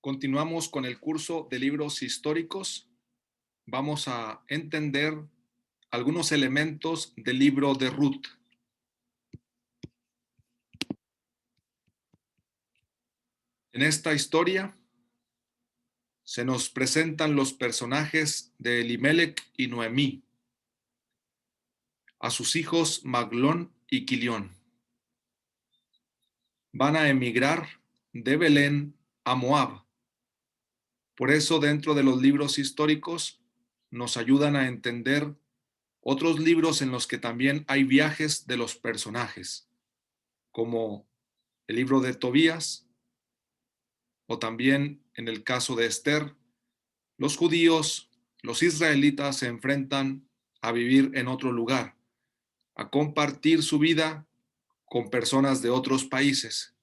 Continuamos con el curso de libros históricos. Vamos a entender algunos elementos del libro de Ruth. En esta historia se nos presentan los personajes de Elimelec y Noemí, a sus hijos Maglón y Quilión. Van a emigrar de Belén a Moab. Por eso, dentro de los libros históricos, nos ayudan a entender otros libros en los que también hay viajes de los personajes, como el libro de Tobías, o también en el caso de Esther, los judíos, los israelitas se enfrentan a vivir en otro lugar, a compartir su vida con personas de otros países.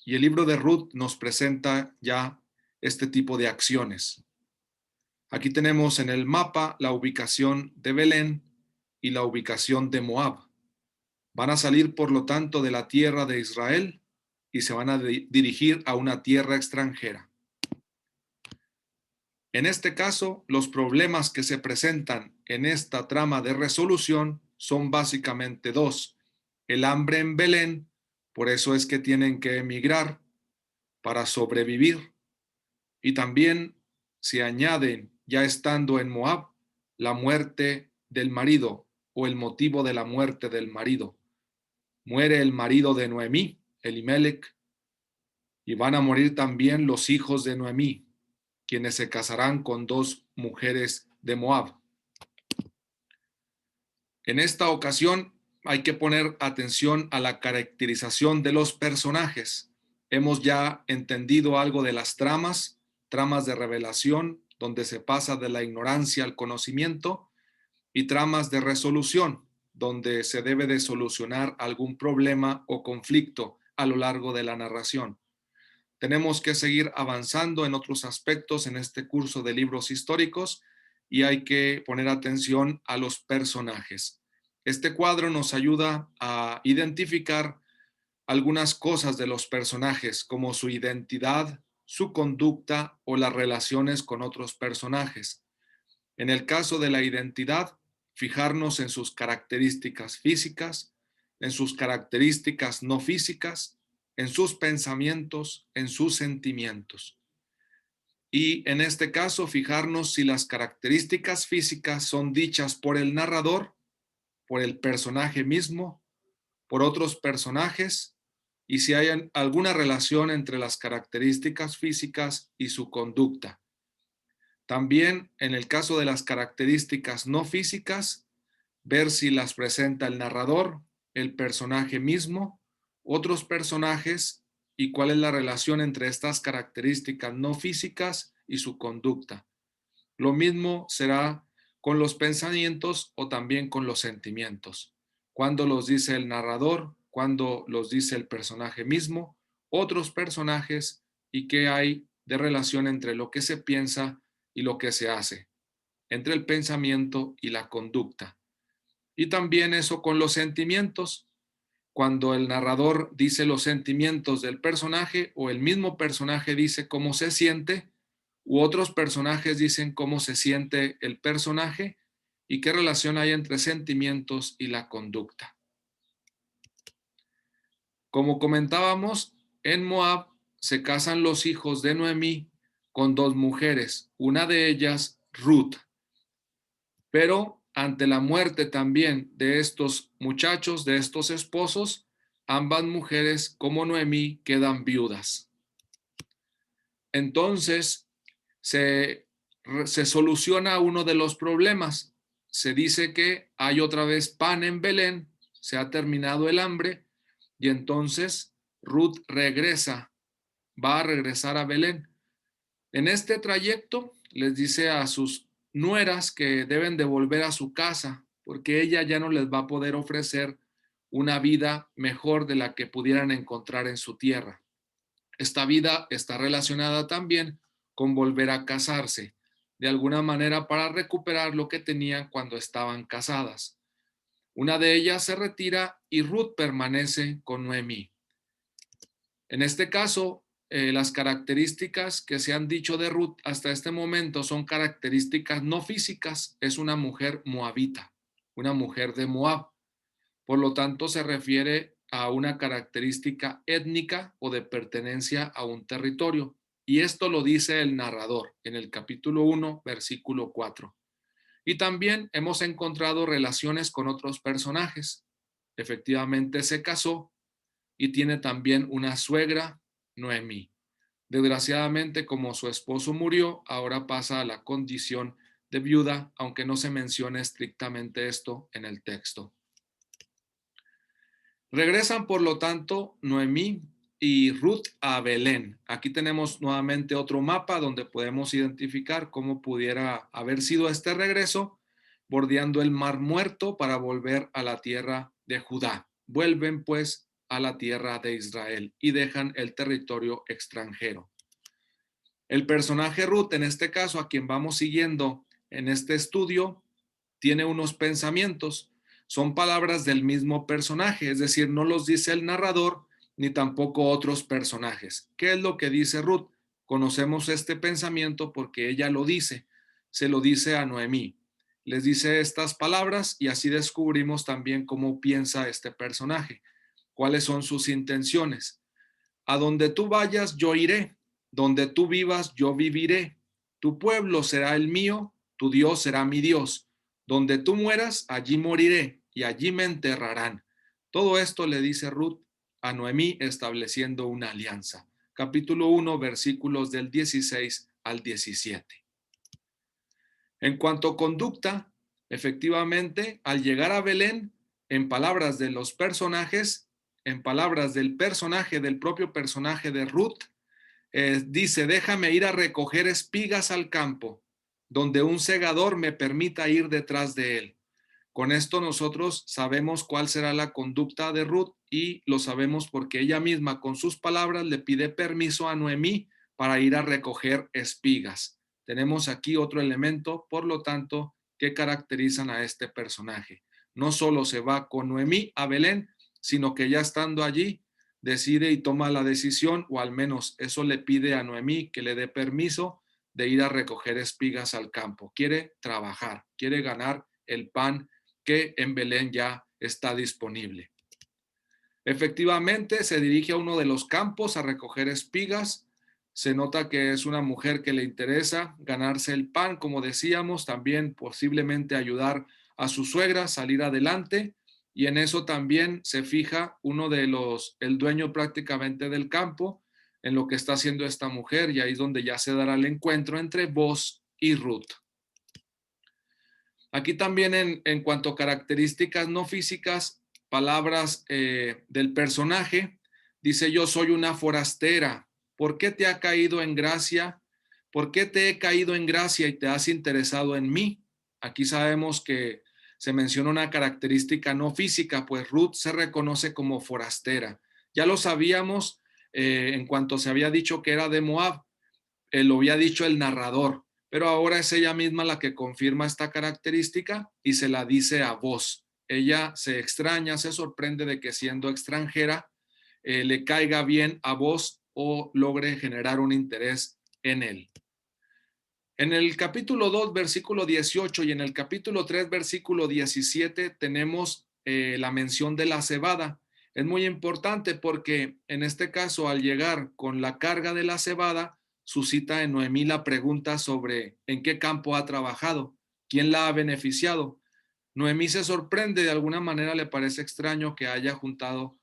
Y el libro de Ruth nos presenta ya este tipo de acciones. Aquí tenemos en el mapa la ubicación de Belén y la ubicación de Moab. Van a salir, por lo tanto, de la tierra de Israel y se van a dirigir a una tierra extranjera. En este caso, los problemas que se presentan en esta trama de resolución son básicamente dos. El hambre en Belén, por eso es que tienen que emigrar para sobrevivir. Y también se añaden, ya estando en Moab, la muerte del marido o el motivo de la muerte del marido. Muere el marido de Noemí, Elimelec, y van a morir también los hijos de Noemí, quienes se casarán con dos mujeres de Moab. En esta ocasión hay que poner atención a la caracterización de los personajes. Hemos ya entendido algo de las tramas de revelación, donde se pasa de la ignorancia al conocimiento, y tramas de resolución, donde se debe de solucionar algún problema o conflicto a lo largo de la narración. Tenemos que seguir avanzando en otros aspectos en este curso de libros históricos y hay que poner atención a los personajes. Este cuadro nos ayuda a identificar algunas cosas de los personajes, como su identidad, su conducta o las relaciones con otros personajes. En el caso de la identidad, fijarnos en sus características físicas, en sus características no físicas, en sus pensamientos, en sus sentimientos. Y en este caso, fijarnos si las características físicas son dichas por el narrador, por el personaje mismo, por otros personajes, y si hay alguna relación entre las características físicas y su conducta. También, en el caso de las características no físicas, ver si las presenta el narrador, el personaje mismo, otros personajes y cuál es la relación entre estas características no físicas y su conducta. Lo mismo será con los pensamientos o también con los sentimientos. Cuando los dice el narrador, cuando los dice el personaje mismo, otros personajes y qué hay de relación entre lo que se piensa y lo que se hace, entre el pensamiento y la conducta. Y también eso con los sentimientos, cuando el narrador dice los sentimientos del personaje o el mismo personaje dice cómo se siente, u otros personajes dicen cómo se siente el personaje y qué relación hay entre sentimientos y la conducta. Como comentábamos, en Moab se casan los hijos de Noemí con dos mujeres, una de ellas Ruth. Pero ante la muerte también de estos muchachos, de estos esposos, ambas mujeres como Noemí quedan viudas. Entonces se soluciona uno de los problemas. Se dice que hay otra vez pan en Belén, se ha terminado el hambre y entonces Ruth regresa, va a regresar a Belén. En este trayecto les dice a sus nueras que deben de volver a su casa porque ella ya no les va a poder ofrecer una vida mejor de la que pudieran encontrar en su tierra. Esta vida está relacionada también con volver a casarse, de alguna manera para recuperar lo que tenían cuando estaban casadas. Una de ellas se retira y Ruth permanece con Noemí. En este caso, las características que se han dicho de Ruth hasta este momento son características no físicas. Es una mujer moabita, una mujer de Moab. Por lo tanto, se refiere a una característica étnica o de pertenencia a un territorio. Y esto lo dice el narrador en el capítulo 1, versículo 4. Y también hemos encontrado relaciones con otros personajes. Efectivamente se casó y tiene también una suegra, Noemí. Desgraciadamente, como su esposo murió, ahora pasa a la condición de viuda, aunque no se menciona estrictamente esto en el texto. Regresan, por lo tanto, Noemí y Ruth a Belén. Aquí tenemos nuevamente otro mapa donde podemos identificar cómo pudiera haber sido este regreso, bordeando el Mar Muerto para volver a la tierra de Judá. Vuelven pues a la tierra de Israel y dejan el territorio extranjero. El personaje Ruth, en este caso, a quien vamos siguiendo en este estudio, tiene unos pensamientos. Son palabras del mismo personaje, es decir, no los dice el narrador ni tampoco otros personajes. ¿Qué es lo que dice Ruth? Conocemos este pensamiento porque ella lo dice, se lo dice a Noemí. Les dice estas palabras y así descubrimos también cómo piensa este personaje, cuáles son sus intenciones. A donde tú vayas, yo iré. Donde tú vivas, yo viviré. Tu pueblo será el mío, tu Dios será mi Dios. Donde tú mueras, allí moriré y allí me enterrarán. Todo esto le dice Ruth a Noemí estableciendo una alianza. Capítulo 1, versículos del 16 al 17. En cuanto a conducta, efectivamente, al llegar a Belén, en palabras de los personajes, en palabras del personaje, del propio personaje de Ruth, dice, déjame ir a recoger espigas al campo, donde un segador me permita ir detrás de él. Con esto nosotros sabemos cuál será la conducta de Ruth y lo sabemos porque ella misma con sus palabras le pide permiso a Noemí para ir a recoger espigas. Tenemos aquí otro elemento, por lo tanto, que caracterizan a este personaje. No solo se va con Noemí a Belén, sino que ya estando allí decide y toma la decisión, o al menos eso le pide a Noemí que le dé permiso de ir a recoger espigas al campo. Quiere trabajar, quiere ganar el pan que en Belén ya está disponible. Efectivamente, se dirige a uno de los campos a recoger espigas. Se nota que es una mujer que le interesa ganarse el pan, como decíamos, también posiblemente ayudar a su suegra a salir adelante. Y en eso también se fija el dueño prácticamente del campo, en lo que está haciendo esta mujer, y ahí es donde ya se dará el encuentro entre Boaz y Ruth. Aquí también en cuanto a características no físicas, palabras del personaje, dice yo soy una forastera. ¿Por qué te ha caído en gracia? ¿Por qué te he caído en gracia y te has interesado en mí? Aquí sabemos que se menciona una característica no física, pues Ruth se reconoce como forastera. Ya lo sabíamos en cuanto se había dicho que era de Moab, lo había dicho el narrador, pero ahora es ella misma la que confirma esta característica y se la dice a Boaz. Ella se extraña, se sorprende de que siendo extranjera le caiga bien a Boaz o logre generar un interés en él. En el capítulo 2, versículo 18 y en el capítulo 3, versículo 17 tenemos la mención de la cebada. Es muy importante porque en este caso, al llegar con la carga de la cebada, suscita en Noemí la pregunta sobre en qué campo ha trabajado, quién la ha beneficiado. Noemí se sorprende, de alguna manera le parece extraño que haya juntado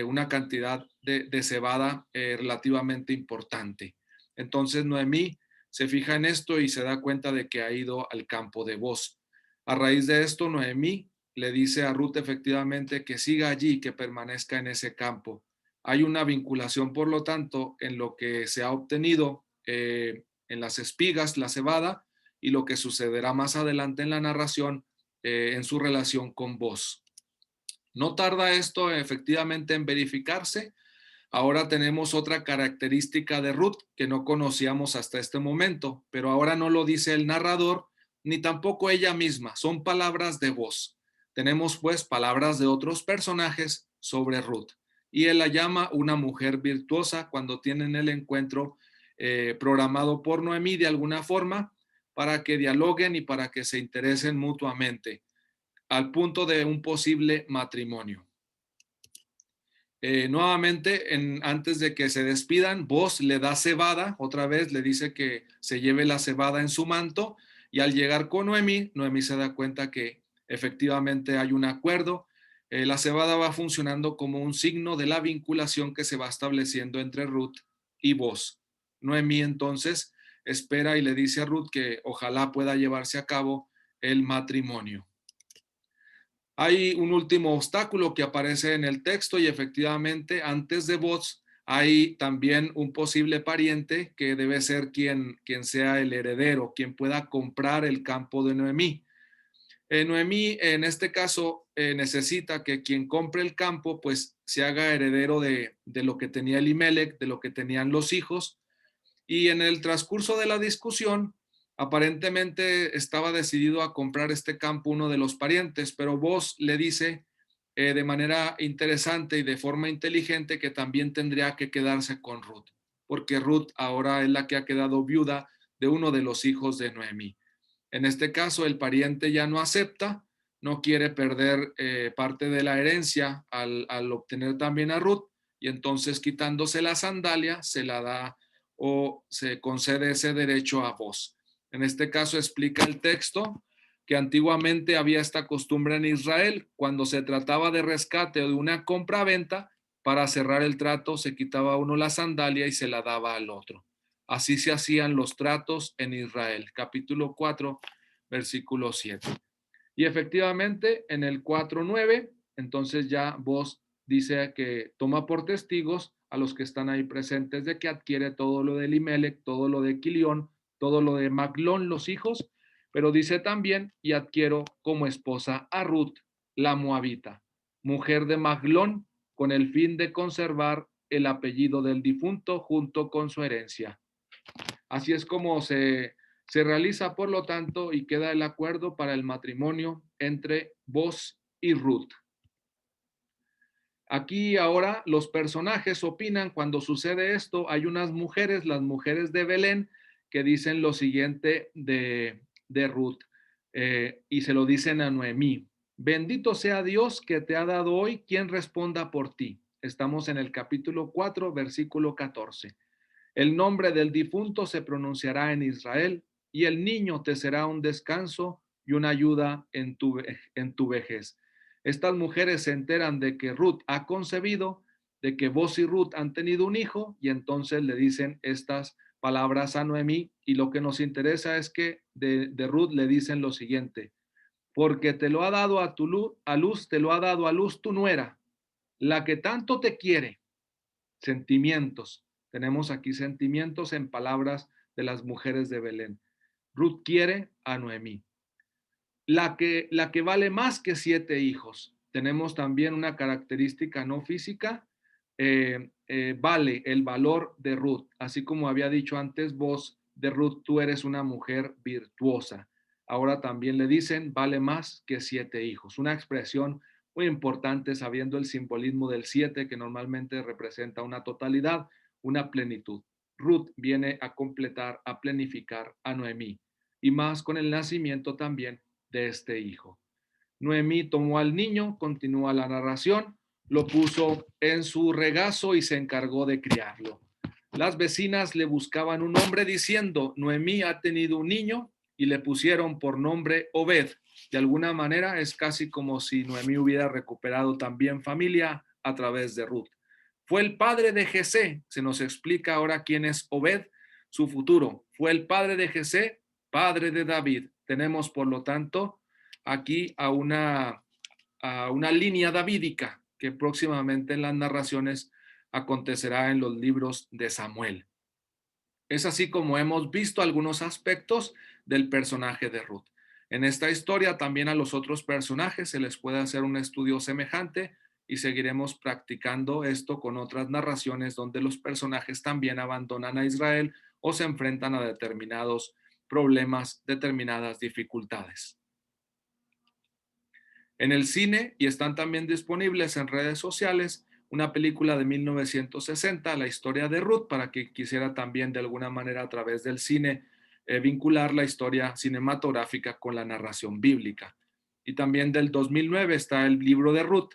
una cantidad de cebada relativamente importante. Entonces Noemí se fija en esto y se da cuenta de que ha ido al campo de Boaz. A raíz de esto, Noemí le dice a Ruth efectivamente que siga allí, que permanezca en ese campo. Hay una vinculación, por lo tanto, en lo que se ha obtenido en las espigas, la cebada, y lo que sucederá más adelante en la narración en su relación con Boaz. No tarda esto efectivamente en verificarse. Ahora tenemos otra característica de Ruth que no conocíamos hasta este momento, pero ahora no lo dice el narrador ni tampoco ella misma, son palabras de Boaz. Tenemos pues palabras de otros personajes sobre Ruth. y él la llama una mujer virtuosa cuando tienen el encuentro programado por Noemí de alguna forma para que dialoguen y para que se interesen mutuamente al punto de un posible matrimonio. Nuevamente, antes de que se despidan, Boz le da cebada, otra vez le dice que se lleve la cebada en su manto, y al llegar con Noemí, Noemí se da cuenta que efectivamente hay un acuerdo. La cebada va funcionando como un signo de la vinculación que se va estableciendo entre Ruth y Boz. Noemí entonces espera y le dice a Ruth que ojalá pueda llevarse a cabo el matrimonio. Hay un último obstáculo que aparece en el texto y efectivamente antes de Boz hay también un posible pariente que debe ser quien sea el heredero, quien pueda comprar el campo de Noemí. Noemí en este caso necesita que quien compre el campo pues se haga heredero de lo que tenía Elimelech, de lo que tenían los hijos, y en el transcurso de la discusión aparentemente estaba decidido a comprar este campo uno de los parientes, pero Boz le dice de manera interesante y de forma inteligente que también tendría que quedarse con Ruth, porque Ruth ahora es la que ha quedado viuda de uno de los hijos de Noemí. En este caso, el pariente ya no acepta, no quiere perder parte de la herencia al obtener también a Ruth, y entonces quitándose la sandalia se la da o se concede ese derecho a Boz. En este caso explica el texto que antiguamente había esta costumbre en Israel, cuando se trataba de rescate o de una compra-venta, para cerrar el trato se quitaba uno la sandalia y se la daba al otro. Así se hacían los tratos en Israel. Capítulo 4, versículo 7. Y efectivamente en el 4:9, entonces ya Boz dice que toma por testigos a los que están ahí presentes de que adquiere todo lo de Elimelech, todo lo de Quilión, todo lo de Maglón, los hijos, pero dice también, y adquiero como esposa a Ruth, la moabita, mujer de Maglón, con el fin de conservar el apellido del difunto junto con su herencia. Así es como se realiza, por lo tanto, y queda el acuerdo para el matrimonio entre Boz y Ruth. Aquí ahora los personajes opinan cuando sucede esto. Hay unas mujeres, las mujeres de Belén, que dicen lo siguiente de Ruth, y se lo dicen a Noemí: bendito sea Dios que te ha dado hoy quien responda por ti. Estamos en el capítulo 4, versículo 14. El nombre del difunto se pronunciará en Israel, y el niño te será un descanso y una ayuda en tu vejez. Estas mujeres se enteran de que Ruth ha concebido, de que Boz y Ruth han tenido un hijo, y entonces le dicen estas palabras a Noemí, y lo que nos interesa es que de Ruth le dicen lo siguiente: porque te lo ha dado a luz, te lo ha dado a luz tu nuera, la que tanto te quiere. Sentimientos. Tenemos aquí sentimientos en palabras de las mujeres de Belén. Ruth quiere a Noemí, la que vale más que 7 hijos. Tenemos también una característica no física, vale el valor de Ruth, así como había dicho antes Boz de Ruth, tú eres una mujer virtuosa. Ahora también le dicen, vale más que 7 hijos. Una expresión muy importante sabiendo el simbolismo del 7, que normalmente representa una totalidad, una plenitud. Ruth viene a completar, a plenificar a Noemí, y más con el nacimiento también de este hijo. Noemí tomó al niño, continúa la narración, lo puso en su regazo y se encargó de criarlo. Las vecinas le buscaban un nombre diciendo, Noemí ha tenido un niño, y le pusieron por nombre Obed. De alguna manera es casi como si Noemí hubiera recuperado también familia a través de Ruth. Fue el padre de Jesé, se nos explica ahora quién es Obed, su futuro. Fue el padre de Jesé, padre de David. Tenemos, por lo tanto, aquí a una línea davídica que próximamente en las narraciones acontecerá en los libros de Samuel. Es así como hemos visto algunos aspectos del personaje de Ruth. En esta historia también a los otros personajes se les puede hacer un estudio semejante, y seguiremos practicando esto con otras narraciones donde los personajes también abandonan a Israel o se enfrentan a determinados problemas, determinadas dificultades. En el cine, y están también disponibles en redes sociales, una película de 1960, la historia de Ruth, para que quisiera también de alguna manera a través del cine vincular la historia cinematográfica con la narración bíblica. Y también del 2009 está el libro de Ruth,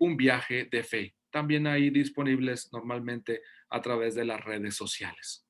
un viaje de fe, también ahí disponibles normalmente a través de las redes sociales.